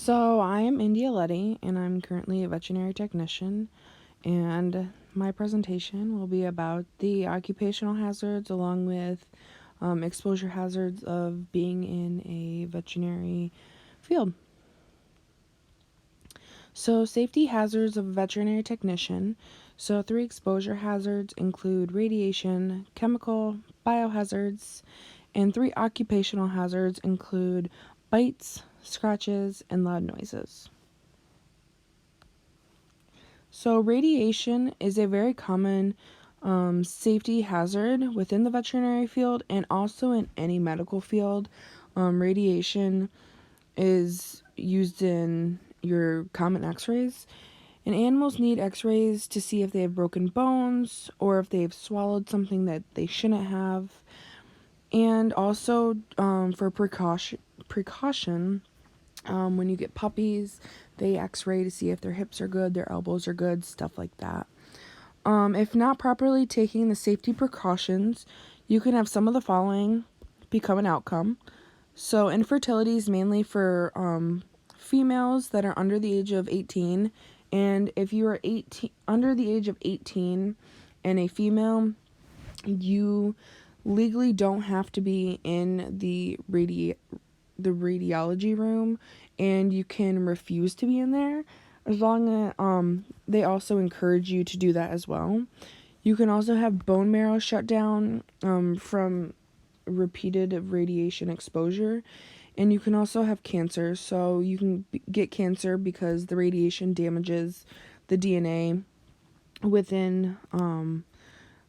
So, I am India Letty, and I'm currently a veterinary technician. And my presentation will be about the occupational hazards along with exposure hazards of being in a veterinary field. So, safety hazards of a veterinary technician. So, 3 exposure hazards include radiation, chemical, biohazards, and 3 occupational hazards include bites, scratches, and loud noises. So, radiation is a very common safety hazard within the veterinary field and also in any medical field. Radiation is used in your common x rays, and animals need x rays to see if they have broken bones or if they've swallowed something that they shouldn't have, and also for precaution. When you get puppies, they x-ray to see if their hips are good, their elbows are good, stuff like that. If not properly taking the safety precautions, you can have some of the following become an outcome. So infertility is mainly for females that are under the age of 18. And if you are under the age of 18 and a female, you legally don't have to be in the radiology room, and you can refuse to be in there as long as they also encourage you to do that as well. You can also have bone marrow shut down from repeated radiation exposure, and you can also have cancer. So you can get cancer because the radiation damages the DNA within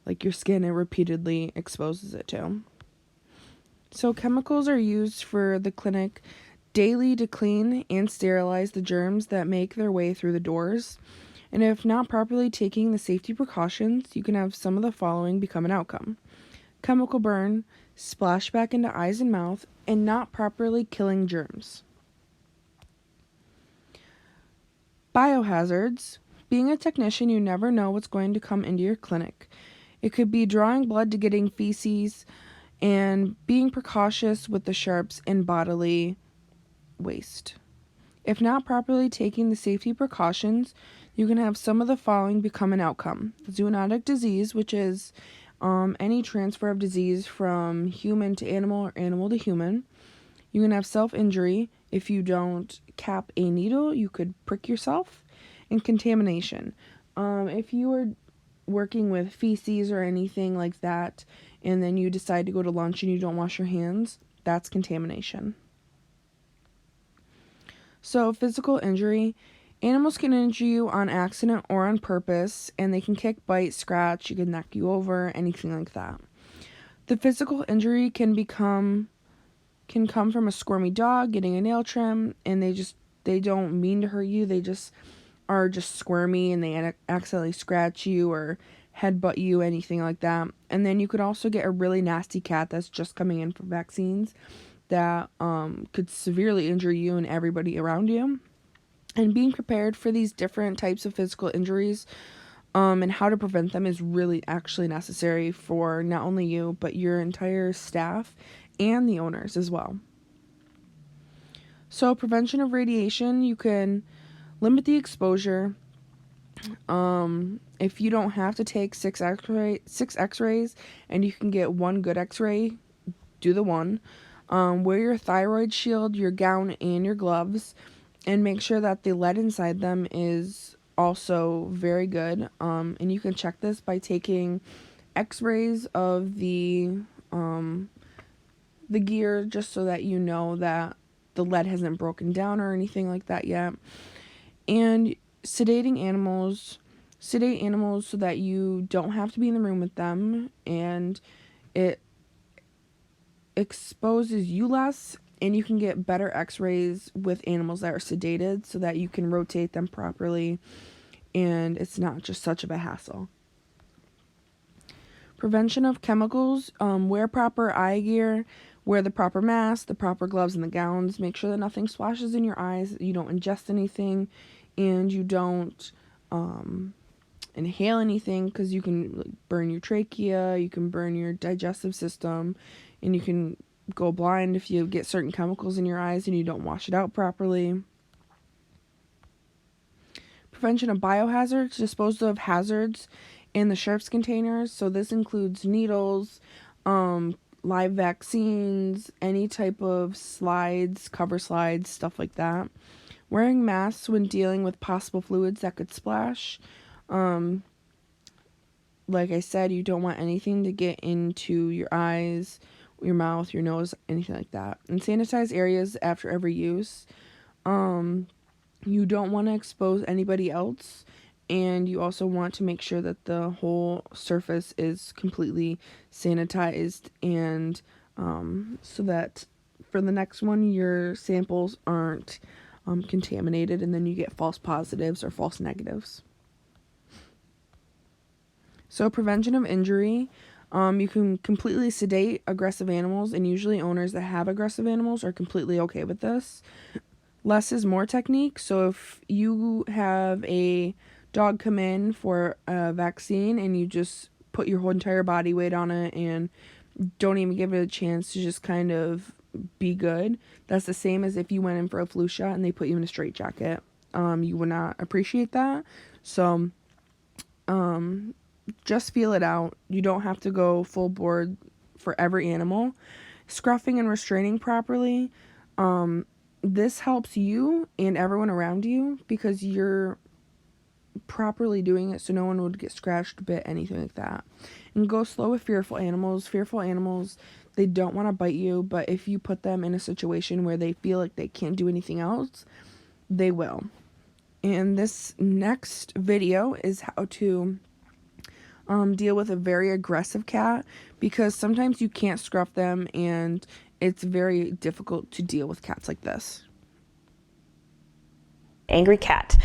like your skin, and repeatedly exposes it to. So chemicals are used for the clinic daily to clean and sterilize the germs that make their way through the doors. And if not properly taking the safety precautions, you can have some of the following become an outcome: chemical burn, splashback into eyes and mouth, and not properly killing germs. Biohazards. Being a technician, you never know what's going to come into your clinic. It could be drawing blood to getting feces, and being precautious with the sharps and bodily waste. If not properly taking the safety precautions, you can have some of the following become an outcome: zoonotic disease, which is any transfer of disease from human to animal or animal to human. You can have self-injury. If you don't cap a needle, you could prick yourself. And contamination. If you are working with feces or anything like that, and then you decide to go to lunch and you don't wash your hands, that's contamination. So, physical injury. Animals can injure you on accident or on purpose, and they can kick, bite, scratch, you can knock you over, anything like that. The physical injury can come from a squirmy dog getting a nail trim, and they don't mean to hurt you, they just are just squirmy and they accidentally scratch you or headbutt you, anything like that. And then you could also get a really nasty cat that's just coming in for vaccines that could severely injure you and everybody around you. And being prepared for these different types of physical injuries and how to prevent them is really actually necessary for not only you, but your entire staff and the owners as well. So, prevention of radiation, you can limit the exposure. If you don't have to take six x-rays and you can get one good x-ray, do the one. Wear your thyroid shield, your gown, and your gloves, and make sure that the lead inside them is also very good. And you can check this by taking x-rays of the gear, just so that you know that the lead hasn't broken down or anything like that yet. And sedate animals so that you don't have to be in the room with them, and it exposes you less, and you can get better x-rays with animals that are sedated so that you can rotate them properly, and it's not just such of a hassle. Prevention of chemicals. Wear proper eye gear, wear the proper mask, the proper gloves, and the gowns. Make sure that nothing splashes in your eyes, you don't ingest anything, and you don't inhale anything, because you can burn your trachea, you can burn your digestive system, and you can go blind if you get certain chemicals in your eyes and you don't wash it out properly. prevention of biohazards, dispose of hazards in the Sharps containers. So this includes needles, live vaccines, any type of slides, cover slides, stuff like that. Wearing masks when dealing with possible fluids that could splash. Like I said, you don't want anything to get into your eyes, your mouth, your nose, anything like that. And sanitize areas after every use. You don't want to expose anybody else, and you also want to make sure that the whole surface is completely sanitized, and so that for the next one your samples aren't contaminated, and then you get false positives or false negatives. So prevention of injury. You can completely sedate aggressive animals, and usually owners that have aggressive animals are completely okay with this. Less is more technique. So if you have a dog come in for a vaccine and you just put your whole entire body weight on it and don't even give it a chance to just kind of be good, that's the same as if you went in for a flu shot and they put you in a straitjacket. You would not appreciate that. So just feel it out. You don't have to go full board for every animal. Scruffing and restraining properly. This helps you and everyone around you because you're properly doing it so no one would get scratched, bit, anything like that. And go slow with fearful animals. Fearful animals, they don't want to bite you, but if you put them in a situation where they feel like they can't do anything else, they will. And this next video is how to deal with a very aggressive cat, because sometimes you can't scruff them and it's very difficult to deal with cats like this. Angry cat.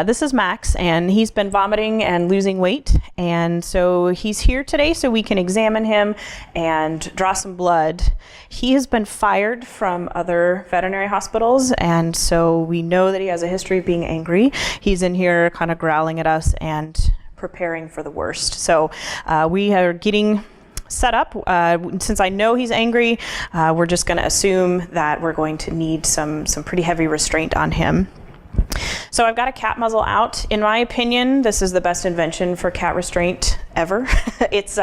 This is Max, and he's been vomiting and losing weight, and so he's here today so we can examine him and draw some blood. He has been fired from other veterinary hospitals, and so we know that he has a history of being angry. He's in here kind of growling at us and preparing for the worst. So we are getting set up. Since I know he's angry, we're just going to assume that we're going to need some pretty heavy restraint on him. So I've got a cat muzzle out. In my opinion, this is the best invention for cat restraint ever. It's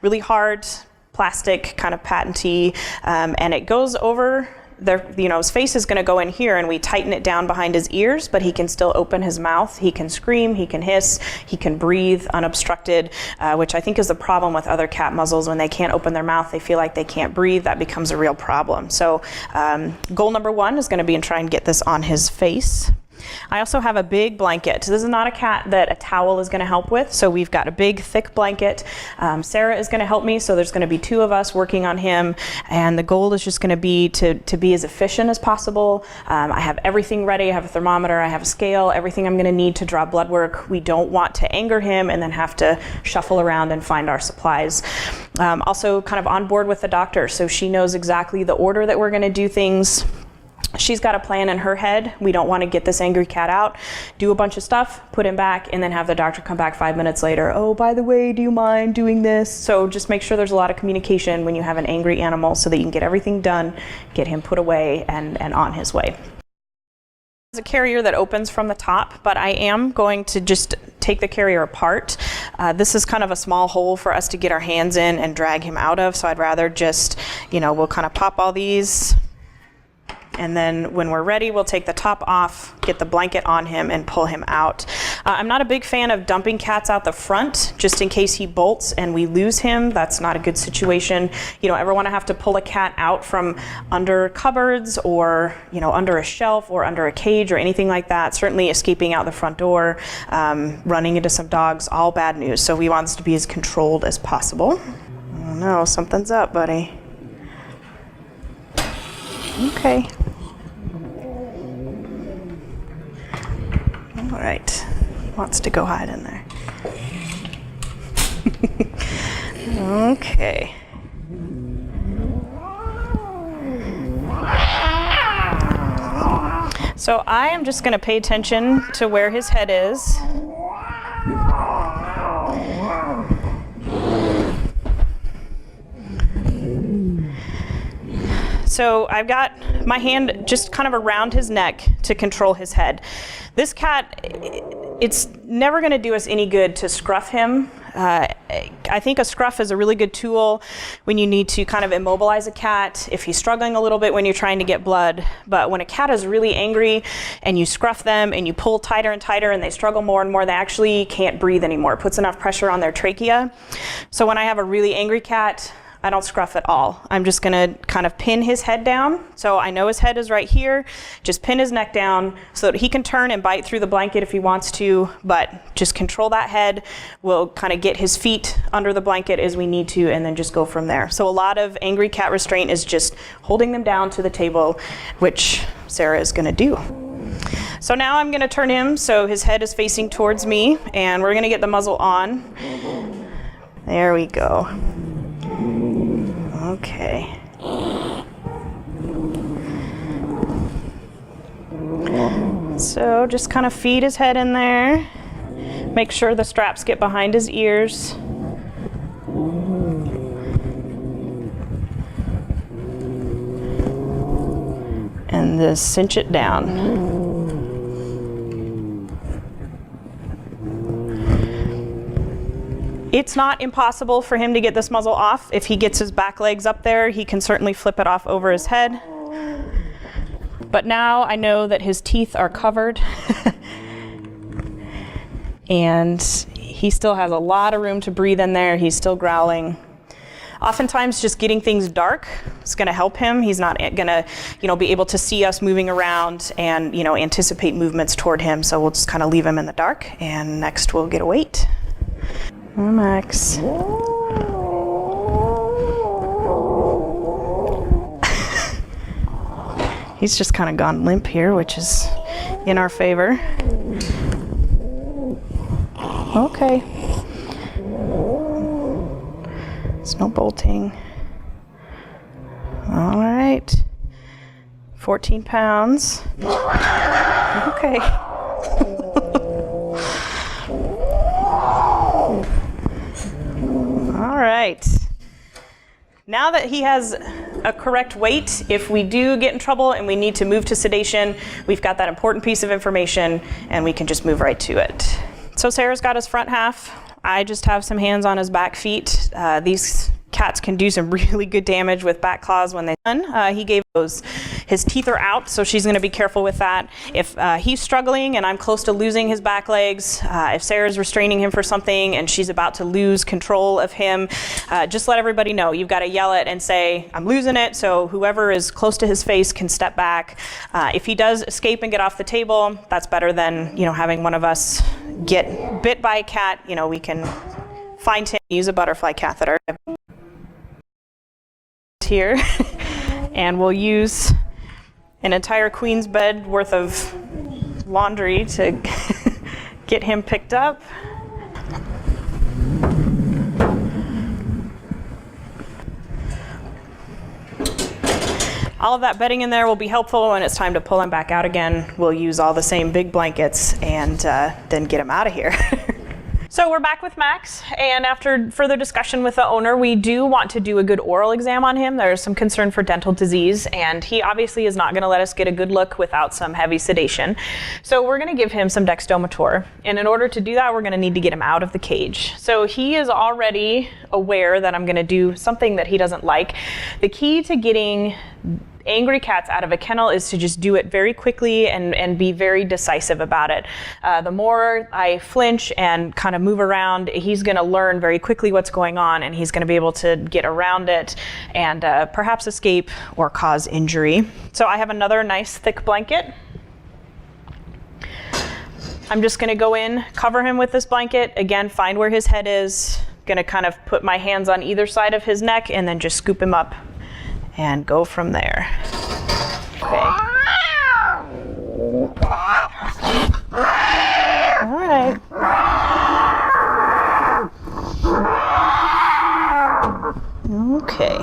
really hard, plastic, kind of patenty, and it goes over his face is going to go in here, and we tighten it down behind his ears, but he can still open his mouth. He can scream, he can hiss, he can breathe unobstructed, which I think is the problem with other cat muzzles. When they can't open their mouth, they feel like they can't breathe. That becomes a real problem. So goal number one is going to be to try and get this on his face. I also have a big blanket. This is not a cat that a towel is going to help with, so we've got a big thick blanket. Sarah is going to help me, so there's going to be two of us working on him, and the goal is just going to be to be as efficient as possible. I have everything ready. I have a thermometer, I have a scale, everything I'm going to need to draw blood work. We don't want to anger him and then have to shuffle around and find our supplies. Also kind of on board with the doctor, so she knows exactly the order that we're going to do things. She's got a plan in her head. We don't want to get this angry cat out, do a bunch of stuff, put him back, and then have the doctor come back 5 minutes later. Oh, by the way, do you mind doing this? So just make sure there's a lot of communication when you have an angry animal so that you can get everything done, get him put away and on his way. It's a carrier that opens from the top, but I am going to just take the carrier apart. This is kind of a small hole for us to get our hands in and drag him out of, so I'd rather just, we'll kind of pop all these, and then when we're ready, we'll take the top off, get the blanket on him, and pull him out. I'm not a big fan of dumping cats out the front, just in case he bolts and we lose him. That's not a good situation. You don't ever want to have to pull a cat out from under cupboards or, under a shelf or under a cage or anything like that. Certainly escaping out the front door, running into some dogs, all bad news. So we want this to be as controlled as possible. Oh no, something's up, buddy. Okay. All right. Wants to go hide in there. Okay. So I am just going to pay attention to where his head is. So I've got my hand just kind of around his neck to control his head. This cat, it's never going to do us any good to scruff him. I think a scruff is a really good tool when you need to kind of immobilize a cat, if he's struggling a little bit when you're trying to get blood. But when a cat is really angry and you scruff them and you pull tighter and tighter and they struggle more and more, they actually can't breathe anymore. It puts enough pressure on their trachea. So when I have a really angry cat, I don't scruff at all. I'm just gonna kind of pin his head down. So I know his head is right here. Just pin his neck down so that he can turn and bite through the blanket if he wants to, but just control that head. We'll kind of get his feet under the blanket as we need to and then just go from there. So a lot of angry cat restraint is just holding them down to the table, which Sarah is gonna do. So now I'm gonna turn him so his head is facing towards me, and we're gonna get the muzzle on. There we go. Okay. So just kind of feed his head in there. Make sure the straps get behind his ears. And just cinch it down. It's not impossible for him to get this muzzle off. If he gets his back legs up there, he can certainly flip it off over his head. But now I know that his teeth are covered and he still has a lot of room to breathe in there. He's still growling. Oftentimes just getting things dark is gonna help him. He's not gonna, be able to see us moving around and, anticipate movements toward him. So we'll just kind of leave him in the dark, and next we'll get a weight. Max. He's just kind of gone limp here, which is in our favor. Okay. There's no bolting. All right. 14 pounds. Okay. All right. Now that he has a correct weight, if we do get in trouble and we need to move to sedation, we've got that important piece of information and we can just move right to it. So Sarah's got his front half. I just have some hands on his back feet. These cats can do some really good damage with back claws when they're done. He gave those. His teeth are out, so she's going to be careful with that. If he's struggling and I'm close to losing his back legs, if Sarah's restraining him for something and she's about to lose control of him, just let everybody know. You've got to yell it and say, I'm losing it, so whoever is close to his face can step back. If he does escape and get off the table, that's better than having one of us get bit by a cat. We can find him, use a butterfly catheter here, and we'll use an entire queen's bed worth of laundry to get him picked up. All of that bedding in there will be helpful when it's time to pull him back out again. We'll use all the same big blankets and then get him out of here. So we're back with Max, and after further discussion with the owner, we do want to do a good oral exam on him. There's some concern for dental disease, and he obviously is not going to let us get a good look without some heavy sedation. So we're going to give him some Dexdomitor, and in order to do that, we're going to need to get him out of the cage. So he is already aware that I'm going to do something that he doesn't like. The key to getting angry cats out of a kennel is to just do it very quickly and be very decisive about it. The more I flinch and kind of move around, he's going to learn very quickly what's going on, and he's going to be able to get around it and perhaps escape or cause injury. So I have another nice thick blanket. I'm just going to go in, cover him with this blanket. Again, find where his head is. Going to kind of put my hands on either side of his neck and then just scoop him up and go from there. Okay. All right. Okay.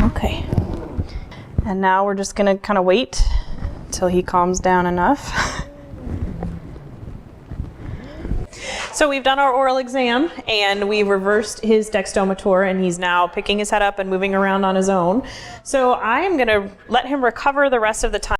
Okay. And now we're just gonna kind of wait until he calms down enough. So So we've done our oral exam and we reversed his dextomotor, and he's now picking his head up and moving around on his own. So I am going to let him recover the rest of the time.